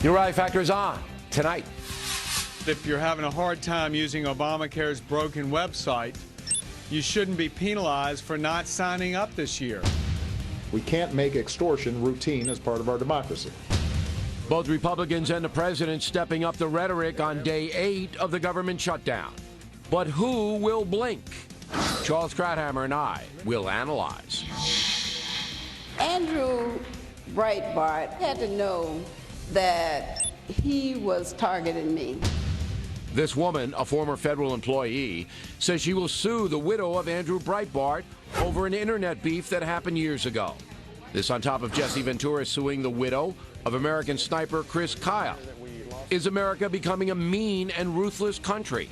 Your Rally Factor is on tonight. If you're having a hard time using Obamacare's broken website, you shouldn't be penalized for not signing up this year. We can't make extortion routine as part of our democracy. Both Republicans and the president stepping up the rhetoric on day 8 of the government shutdown. But who will blink? Charles Krauthammer and I will analyze. Andrew Breitbart had to know that he was targeting me. This woman, a former federal employee, says she will sue the widow of Andrew Breitbart over an internet beef that happened years ago. This on top of Jesse Ventura suing the widow of American sniper Chris Kyle. Is America becoming a mean and ruthless country?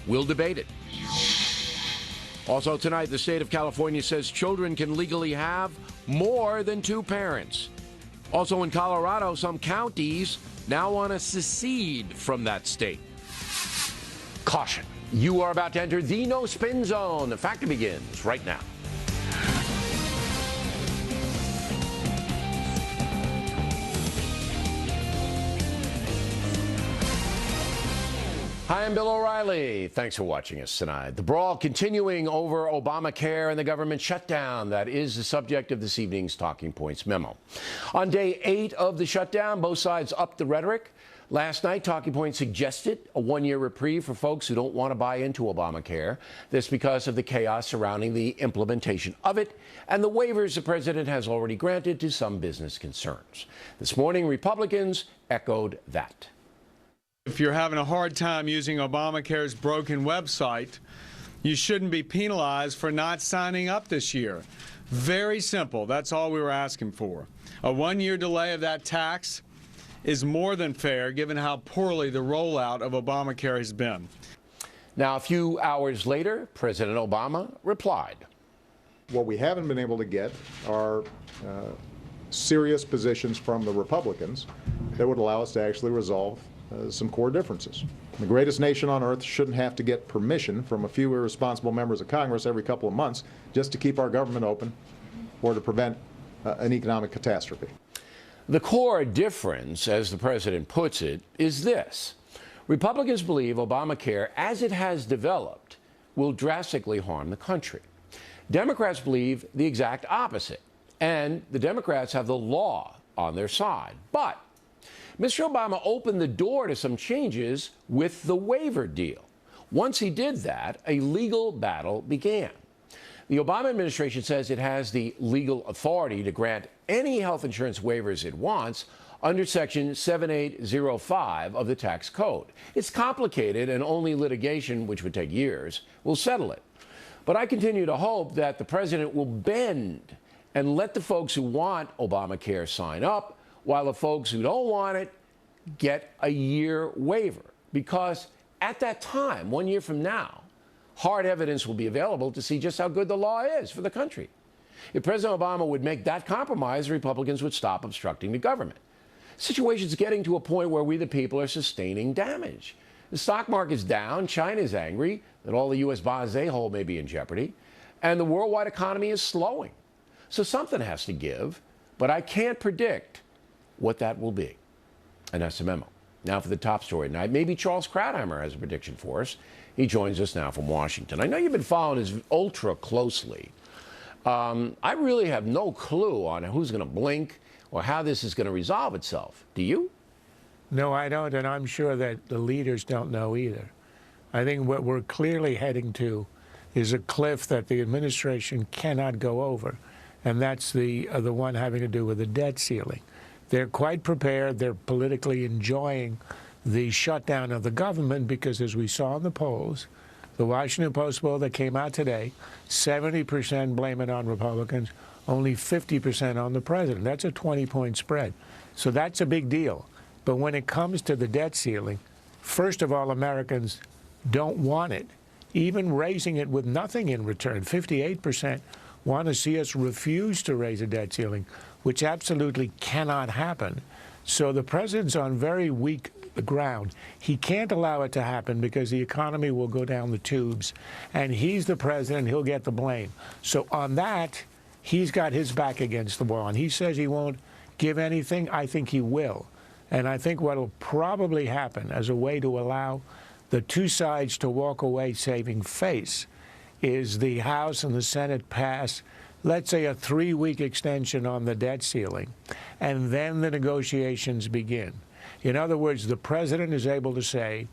We'll debate it. Also tonight, the state of California says children can legally have more than 2 parents. Also in Colorado, some counties now want to secede from that state. Caution, you are about to enter the no-spin zone. The factor begins right now. Hi, I'm Bill O'Reilly. Thanks for watching us tonight. The brawl continuing over Obamacare and the government shutdown. That is the subject of this evening's Talking Points memo. On day 8 of the shutdown, both sides upped the rhetoric. Last night, Talking Points suggested a 1-year reprieve for folks who don't want to buy into Obamacare. This because of the chaos surrounding the implementation of it and the waivers the president has already granted to some business concerns. This morning, Republicans echoed that. If you're having a hard time using Obamacare's broken website, you shouldn't be penalized for not signing up this year. Very simple. That's all we were asking for. A 1-year delay of that tax is more than fair given how poorly the rollout of Obamacare has been. Now, a few hours later, President Obama replied. What we haven't been able to get are serious positions from the Republicans that would allow us to actually resolve some core differences. The greatest nation on earth shouldn't have to get permission from a few irresponsible members of Congress every couple of months just to keep our government open or to prevent an economic catastrophe. The core difference, as the president puts it, is this. Republicans believe Obamacare, as it has developed, will drastically harm the country. Democrats believe the exact opposite, and the Democrats have the law on their side. But Mr. Obama opened the door to some changes with the waiver deal. Once he did that, a legal battle began. The Obama administration says it has the legal authority to grant any health insurance waivers it wants under Section 7805 of the tax code. It's complicated, and only litigation, which would take years, will settle it. But I continue to hope that the president will bend and let the folks who want Obamacare sign up, while the folks who don't want it get a year waiver. Because at that time, 1 year from now, hard evidence will be available to see just how good the law is for the country. If President Obama would make that compromise, Republicans would stop obstructing the government. The situation's getting to a point where we, the people, are sustaining damage. The stock market's down, China's angry that all the U.S. bonds they hold may be in jeopardy, and the worldwide economy is slowing. So something has to give, but I can't predict what that will be. And that's the memo. Now for the top story tonight. Maybe Charles Krauthammer has a prediction for us. He joins us now from Washington. I know you've been following this ultra closely. I really have no clue on who's going to blink or how this is going to resolve itself. Do you? No, I don't, and I'm sure that the leaders don't know either. I think what we're clearly heading to is a cliff that the administration cannot go over, and that's the one having to do with the debt ceiling. They're quite prepared. They're politically enjoying the shutdown of the government because, as we saw in the polls, the Washington Post poll that came out today, 70% blame it on Republicans, only 50% on the president. That's a 20-point spread. So that's a big deal. But when it comes to the debt ceiling, first of all, Americans don't want it, even raising it with nothing in return. 58% want to see us refuse to raise a debt ceiling, which absolutely cannot happen. So the president's on very weak ground. He can't allow it to happen because the economy will go down the tubes, and he's the president, he'll get the blame. So on that, he's got his back against the wall, and he says he won't give anything. I think he will. And I think what will probably happen as a way to allow the two sides to walk away saving face is the House and the Senate pass, let's say, a 3-week extension on the debt ceiling, and then the negotiations begin. In other words, the president is able to say,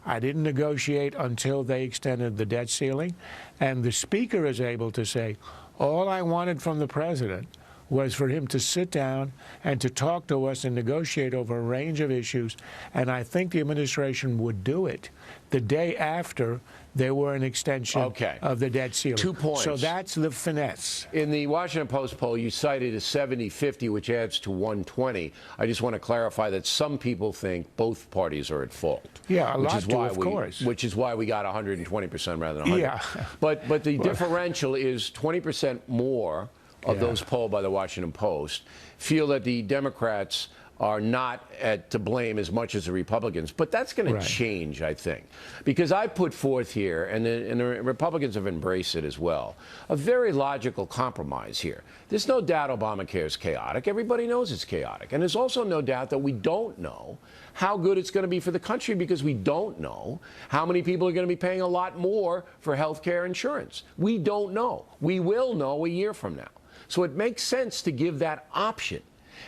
I didn't negotiate until they extended the debt ceiling, and the speaker is able to say, all I wanted from the president was for him to sit down and to talk to us and negotiate over a range of issues, and I think the administration would do it the day after there were an extension of the debt ceiling. 2 points. So that's the finesse. In the Washington Post poll, you cited a 70-50, which adds to 120. I just want to clarify that some people think both parties are at fault. Yeah, a lot do, of course. Which is why we got 120% rather than 100. Yeah. But the differential is 20% more of those polled by the Washington Post feel that the Democrats are not to blame as much as the Republicans. But that's going to change, I think. Because I put forth here, and the Republicans have embraced it as well, a very logical compromise here. There's no doubt Obamacare is chaotic. Everybody knows it's chaotic. And there's also no doubt that we don't know how good it's going to be for the country because we don't know how many people are going to be paying a lot more for health care insurance. We don't know. We will know a year from now. So it makes sense to give that option.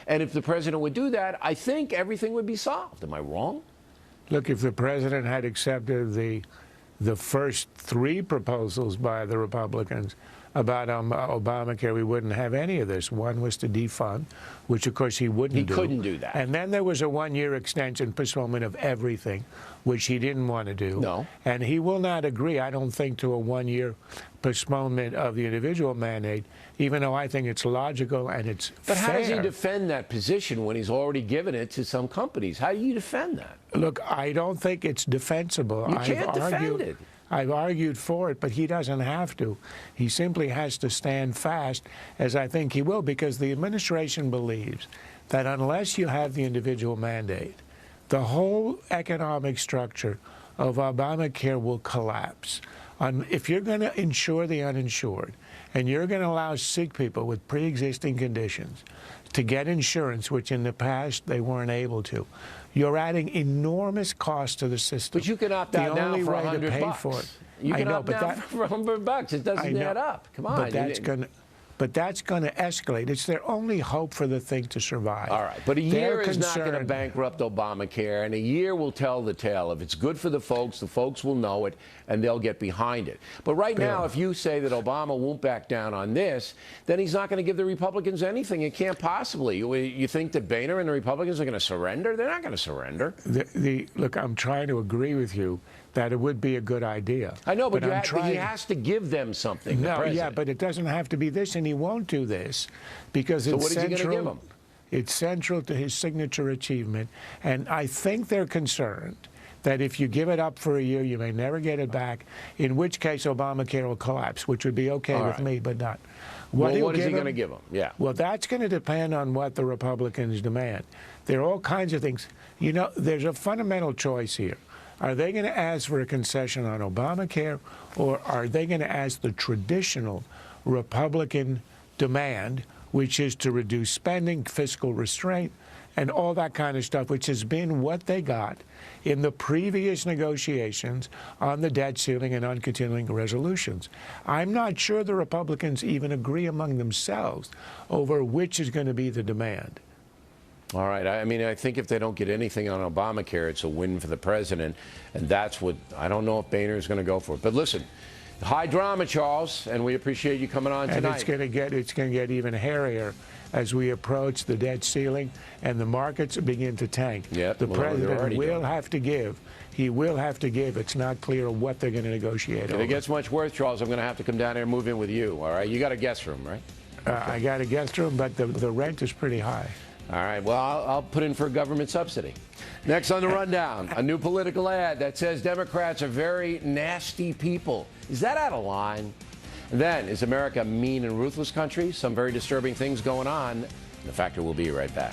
And if the president would do that, I think everything would be solved. Am I wrong? Look, if the president had accepted the first 3 proposals by the Republicans about Obamacare, we wouldn't have any of this. One was to defund, which, of course, he wouldn't do. He couldn't do that. And then there was a 1-year extension, postponement of everything, which he didn't want to do. No. And he will not agree, I don't think, to a 1-year postponement of the individual mandate, even though I think it's logical and it's fair. But how does he defend that position when he's already given it to some companies? How do you defend that? Look, I don't think it's defensible. You can't defend it. I've argued for it, but he doesn't have to. He simply has to stand fast, as I think he will, because the administration believes that unless you have the individual mandate, the whole economic structure of Obamacare will collapse. If you're going to insure the uninsured, and you're going to allow sick people with pre-existing conditions to get insurance, which in the past they weren't able to, you're adding enormous cost to the system. But you can opt out now for $100. You can opt out for $100. It doesn't add up. Come on. But that's going to escalate. It's their only hope for the thing to survive. All right. But a year is not going to bankrupt Obamacare, and a year will tell the tale. If it's good for the folks will know it, and they'll get behind it. But right now, if you say that Obama won't back down on this, then he's not going to give the Republicans anything. It can't possibly. You think that Boehner and the Republicans are going to surrender? They're not going to surrender. Look, I'm trying to agree with you that it would be a good idea. I know, but he has to give them something. No, yeah, but it doesn't have to be this, and he won't do this because it's what is he going to give them? It's central to his signature achievement, and I think they're concerned that if you give it up for a year, you may never get it back, in which case Obamacare will collapse, which would be okay with me, but not. What is he going to give them? Yeah. Well, that's going to depend on what the Republicans demand. There are all kinds of things. You know, there's a fundamental choice here. Are they going to ask for a concession on Obamacare, or are they going to ask the traditional Republican demand, which is to reduce spending, fiscal restraint, and all that kind of stuff, which has been what they got in the previous negotiations on the debt ceiling and on continuing resolutions? I'm not sure the Republicans even agree among themselves over which is going to be the demand. All right. I mean, I think if they don't get anything on Obamacare, it's a win for the president. And that's what I don't know if Boehner is going to go for. But listen, high drama, Charles, and we appreciate you coming on tonight. And it's going to get even hairier as we approach the debt ceiling and the markets begin to tank. Yep, the president will have to give. He will have to give. It's not clear what they're going to negotiate over. If it gets much worse, Charles, I'm going to have to come down here and move in with you. All right. You got a guest room, right? I got a guest room, but the rent is pretty high. All right, well, I'll put in for a government subsidy. Next on the rundown, a new political ad that says Democrats are very nasty people. Is that out of line? And then, is America a mean and ruthless country? Some very disturbing things going on. The Factor will be right back.